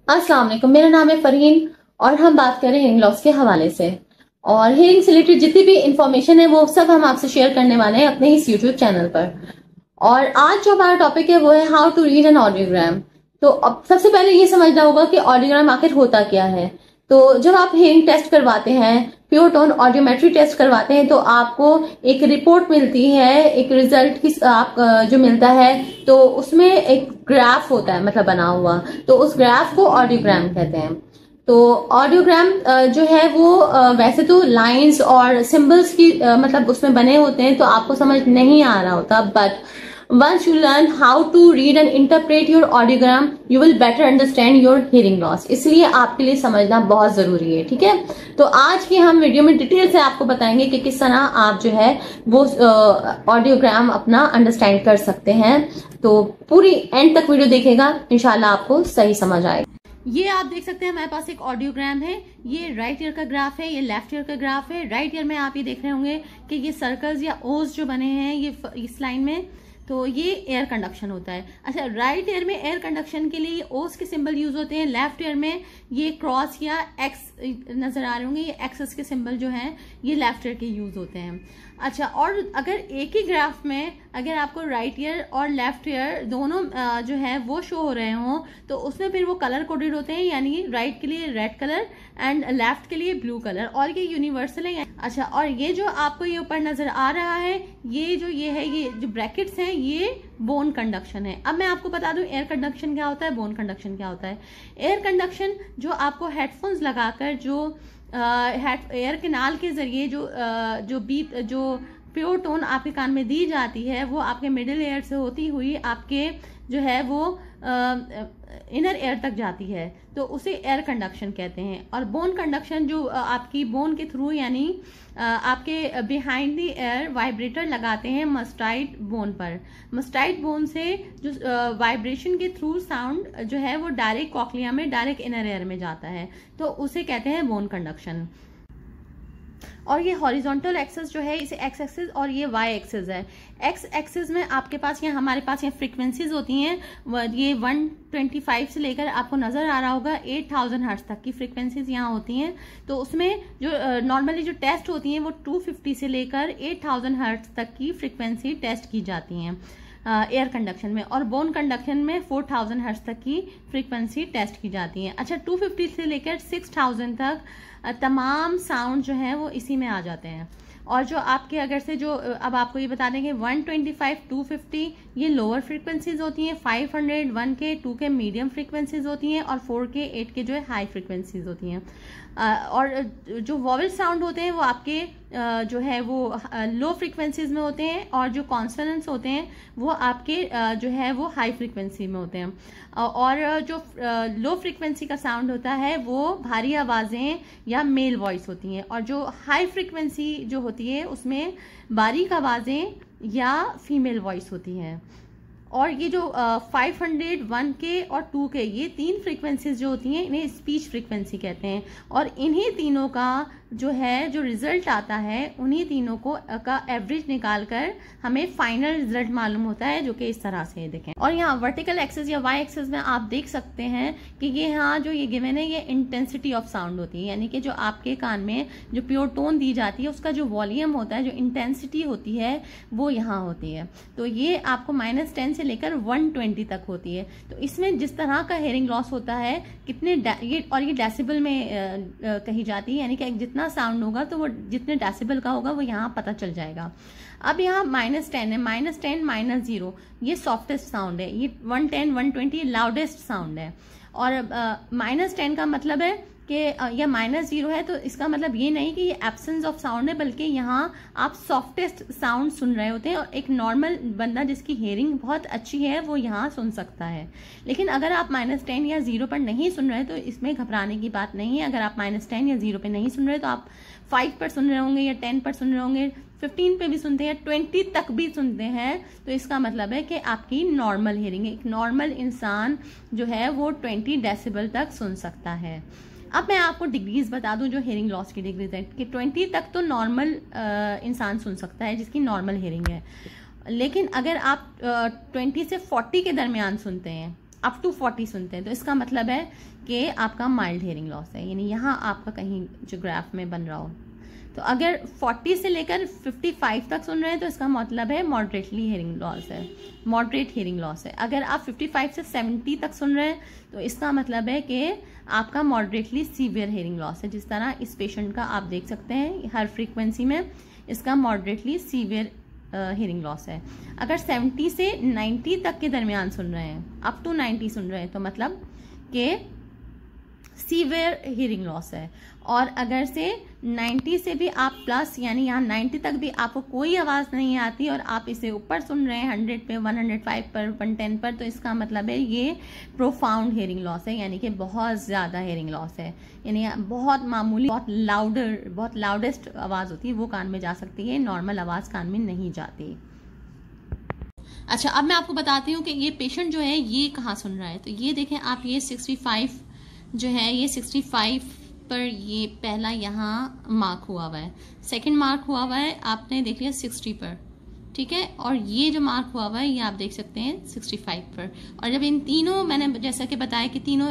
अस्सलाम वालेकुम, मेरा नाम है फरहीन और हम बात करें हेयरिंग लॉस के हवाले से। और हेयरिंग से रिलेटेड जितनी भी इंफॉर्मेशन है वो सब हम आपसे शेयर करने वाले हैं अपने इस यूट्यूब चैनल पर। और आज जो हमारा टॉपिक है वो है how to read an audiogram. तो अब सबसे पहले ये समझना होगा कि ऑडियोग्राम आखिर होता क्या है। तो जब आप हेयरिंग टेस्ट करवाते हैं, प्योर टोन ऑडियोमेट्री टेस्ट करवाते हैं, तो आपको एक रिपोर्ट मिलती है, एक रिजल्ट की आप जो मिलता है, तो उसमें एक ग्राफ होता है, मतलब बना हुआ, तो उस ग्राफ को ऑडियोग्राम कहते हैं। तो ऑडियोग्राम जो है वो वैसे तो लाइंस और सिंबल्स की मतलब उसमें बने होते हैं, तो आपको समझ नहीं आ रहा होता, but once you learn how to read and interpret your audiogram you will better understand your hearing loss। इसलिए आपके लिए समझना बहुत जरूरी है, ठीक है। तो आज की हम वीडियो में डिटेल से आपको बताएंगे कि किस तरह आप जो है वो ऑडियोग्राम अपना अंडरस्टैंड कर सकते हैं। तो पूरी एंड तक वीडियो देखेगा, इंशाल्लाह आपको सही समझ आएगा। ये आप देख सकते हैं हमारे पास एक ऑडियोग्राम है। ये राइट ईयर का ग्राफ है, ये लेफ्ट ईयर का ग्राफ है। राइट ईयर में आप ये देख रहे होंगे कि ये सर्कल्स या ओज जो बने हैं ये इस लाइन में, तो ये एयर कंडक्शन होता है। अच्छा, राइट ईयर में एयर कंडक्शन के लिए ये ओस के सिंबल यूज होते हैं। लेफ्ट ईयर में ये क्रॉस या एक्स नजर आ रहे होंगे, ये एक्सेस के सिंबल जो हैं ये लेफ्ट ईयर के यूज होते हैं। अच्छा, और अगर एक ही ग्राफ में अगर आपको राइट ईयर और लेफ्ट ईयर दोनों जो है वो शो हो रहे हों, तो उसमें फिर वो कलर कोडेड होते हैं, यानी राइट के लिए रेड कलर एंड लेफ्ट के लिए ब्लू कलर, और ये यूनिवर्सल है। अच्छा, और ये जो आपको ये ऊपर नजर आ रहा है, ये जो ब्रैकेट्स हैं, ये बोन कंडक्शन है। अब मैं आपको बता दूं एयर कंडक्शन क्या होता है, बोन कंडक्शन क्या होता है। एयर कंडक्शन जो आपको हेडफोन्स लगाकर जो एयर कैनाल के जरिए जो प्योर टोन आपके कान में दी जाती है, वो आपके मिडिल एयर से होती हुई आपके जो है वो इनर एयर तक जाती है, तो उसे एयर कंडक्शन कहते हैं। और बोन कंडक्शन जो आपकी बोन के थ्रू, यानी आपके बिहाइंड द एयर वाइब्रेटर लगाते हैं मस्टाइड बोन पर। मस्टाइड बोन से जो वाइब्रेशन के थ्रू साउंड जो है वो डायरेक्ट कॉक्लिया में, डायरेक्ट इनर एयर में जाता है, तो उसे कहते हैं बोन कंडक्शन। और ये हॉरिजॉन्टल एक्सिस जो है, इसे एक्स एक्सिस और ये वाई एक्सिस है। एक्स एक्सिस में आपके पास यहाँ हमारे पास यहाँ फ्रीक्वेंसीज होती हैं, ये 125 से लेकर आपको नजर आ रहा होगा 8000 हर्ट्ज तक की फ्रीक्वेंसीज यहाँ होती हैं। तो उसमें जो नॉर्मली जो टेस्ट होती हैं वो 250 से लेकर 8000 हर्ट्ज तक की फ्रीक्वेंसी टेस्ट की जाती हैं एयर कंडक्शन में, और बोन कंडक्शन में 4000 हर्ट्ज तक की फ्रीक्वेंसी टेस्ट की जाती है। अच्छा, 250 से लेकर 6000 तक तमाम साउंड जो है वो इसी में आ जाते हैं। और जो आपके अगर से जो अब आपको ये बता दें कि 125, 250 ये लोअर फ्रीक्वेंसीज होती हैं, 500, 1K, 2K मीडियम फ्रीक्वेंसीज होती हैं, और 4K, 8K जो है हाई फ्रीक्वेंसीज होती हैं। और जो वॉवल साउंड होते हैं वो आपके जो है वो लो फ्रीक्वेंसीज में होते हैं, और जो कॉन्सोनेंट्स होते हैं वो आपके जो है वो हाई फ्रीक्वेंसी में होते हैं। और जो लो फ्रीक्वेंसी का साउंड होता है वो भारी आवाज़ें या मेल वॉइस होती हैं, और जो हाई फ्रीक्वेंसी जो होती है उसमें बारीक आवाज़ें या फीमेल वॉइस होती हैं। और ये जो 500, 1K और 2K ये तीन फ्रीक्वेंसीज जो होती हैं इन्हें स्पीच फ्रीक्वेंसी कहते हैं। और इन्हीं तीनों का जो है जो रिजल्ट आता है, उन्हीं तीनों का एवरेज निकालकर हमें फाइनल रिजल्ट मालूम होता है, जो कि इस तरह से देखें। और यहाँ वर्टिकल एक्सिस या वाई एक्सिस में आप देख सकते हैं कि ये यहाँ जो ये गिवन है ये इंटेंसिटी ऑफ साउंड होती है, यानी कि जो आपके कान में जो प्योर टोन दी जाती है उसका जो वॉल्यूम होता है, जो इंटेंसिटी होती है वो यहाँ होती है। तो ये आपको -10 से लेकर 120 तक होती है। तो इसमें जिस तरह का हेयरिंग लॉस होता है, कितने ये डेसिबल में कही जाती है, यानी कि जितना साउंड होगा तो वो जितने डेसिबल का होगा वो यहाँ पता चल जाएगा। अब यहाँ -10 है, -10, -0 ये सॉफ्टेस्ट साउंड है, ये 110, 120 लाउडेस्ट साउंड है। और -10 का मतलब है कि या -0 है, तो इसका मतलब ये नहीं कि ये एब्सेंस ऑफ साउंड है, बल्कि यहाँ आप सॉफ्टेस्ट साउंड सुन रहे होते हैं, और एक नॉर्मल बंदा जिसकी हेयरिंग बहुत अच्छी है वो यहाँ सुन सकता है। लेकिन अगर आप -10 या 0 पर नहीं सुन रहे तो इसमें घबराने की बात नहीं है। अगर आप -10 या 0 पे नहीं सुन रहे तो आप 5 पर सुन रहे होंगे, या 10 पर सुन रहे होंगे, 15 पे भी सुनते हैं, 20 तक भी सुनते हैं, तो इसका मतलब है कि आपकी नॉर्मल हेयरिंग है। एक नॉर्मल इंसान जो है वो 20 डेसिबल तक सुन सकता है। अब मैं आपको डिग्रीज बता दूं जो हेयरिंग लॉस की डिग्रीज है, कि 20 तक तो नॉर्मल इंसान सुन सकता है जिसकी नॉर्मल हेयरिंग है। लेकिन अगर आप 20 से 40 के दरमियान सुनते हैं, अप टू 40 सुनते हैं, तो इसका मतलब है कि आपका माइल्ड हेयरिंग लॉस है, यानी यहाँ आपका कहीं जो ग्राफ में बन रहा हो। तो अगर 40 से लेकर 55 तक सुन रहे हैं तो इसका मतलब है मॉडरेटली हेयरिंग लॉस है, मॉडरेट हेयरिंग लॉस है। अगर आप 55 से 70 तक सुन रहे हैं तो इसका मतलब है कि आपका मॉडरेटली सीवियर हेयरिंग लॉस है। जिस तरह इस पेशेंट का आप देख सकते हैं हर फ्रीक्वेंसी में इसका मॉडरेटली सीवियर हेयरिंग लॉस है। अगर 70 से 90 तक के दरमियान सुन रहे हैं, अप टू 90 सुन रहे हैं, तो मतलब कि सीवियर हियरिंग लॉस है। और अगर से 90 से भी आप प्लस, यानी यहाँ 90 तक भी आपको कोई आवाज़ नहीं आती और आप इसे ऊपर सुन रहे हैं 100 पे, 105 पर, 110 पर, तो इसका मतलब है ये प्रोफाउंड हियरिंग लॉस है, यानी कि बहुत ज़्यादा हियरिंग लॉस है। यानी बहुत मामूली, बहुत लाउडेस्ट आवाज़ होती है वो कान में जा सकती है, नॉर्मल आवाज़ कान में नहीं जाती। अच्छा, अब मैं आपको बताती हूँ कि ये पेशेंट जो है ये कहाँ सुन रहा है। तो ये देखें आप, ये 65 जो है, ये 65 पर ये पहला यहाँ मार्क हुआ हुआ है, सेकंड मार्क हुआ हुआ है आपने देख लिया 60 पर, ठीक है। और ये जो मार्क हुआ हुआ है ये आप देख सकते हैं 65 पर। और जब इन तीनों, मैंने जैसा कि बताया कि तीनों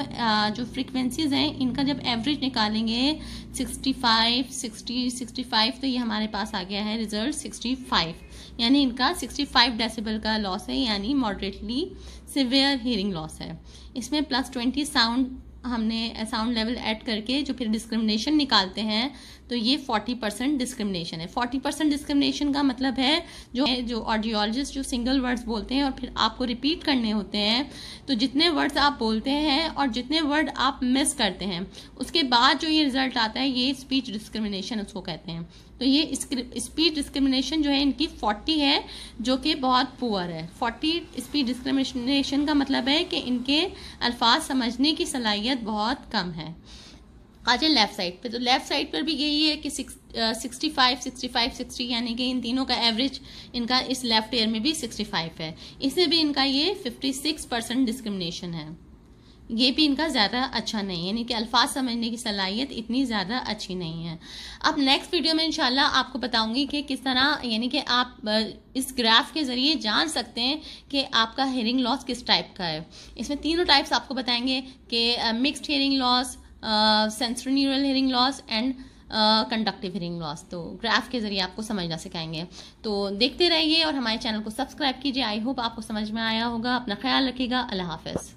जो फ्रीक्वेंसीज हैं इनका जब एवरेज निकालेंगे 65, 60, 65, तो ये हमारे पास आ गया है रिजल्ट 65, यानी इनका 65 डेसिबल का लॉस है, यानी मॉडरेटली सिवियर हियरिंग लॉस है। इसमें +20 साउंड, हमने साउंड लेवल ऐड करके जो फिर डिस्क्रिमिनेशन निकालते हैं तो ये 40% डिस्क्रिमिनेशन है। 40% डिस्क्रिमिनेशन का मतलब है जो ऑडियोलॉजिस्ट जो सिंगल वर्ड्स बोलते हैं और फिर आपको रिपीट करने होते हैं, तो जितने वर्ड्स आप बोलते हैं और जितने वर्ड आप मिस करते हैं उसके बाद जो ये रिजल्ट आता है ये स्पीच डिस्क्रिमिनेशन उसको कहते हैं। तो ये स्पीच डिस्क्रिमिनेशन जो है इनकी 40 है, जो कि बहुत पुअर है। 40 स्पीच डिस्क्रिमिनेशन का मतलब है कि इनके अल्फाज समझने की सलाहियत बहुत कम है। आ जाए लेफ्ट साइड पे, तो लेफ्ट साइड पर भी यही है कि 65, 65, 60, यानी कि इन तीनों का एवरेज इनका इस लेफ्ट ईयर में भी 65 है। इसमें भी इनका ये 56% डिस्क्रिमिनेशन है, ये भी इनका ज़्यादा अच्छा नहीं है, यानी कि अल्फाज समझने की सलाहियत इतनी ज़्यादा अच्छी नहीं है। अब नेक्स्ट वीडियो में इंशाल्लाह आपको बताऊंगी कि किस तरह, यानी कि आप इस ग्राफ के ज़रिए जान सकते हैं कि आपका हेयरिंग लॉस किस टाइप का है। इसमें तीनों टाइप्स आपको बताएंगे कि mixed hearing loss, sensory neural hearing loss and conductive hearing loss. तो ग्राफ के जरिए आपको समझना सिखाएंगे। तो देखते रहिए और हमारे चैनल को सब्सक्राइब कीजिए। आई होप आपको समझ में आया होगा। अपना ख्याल रखिएगा। अल्लाह हाफिज़।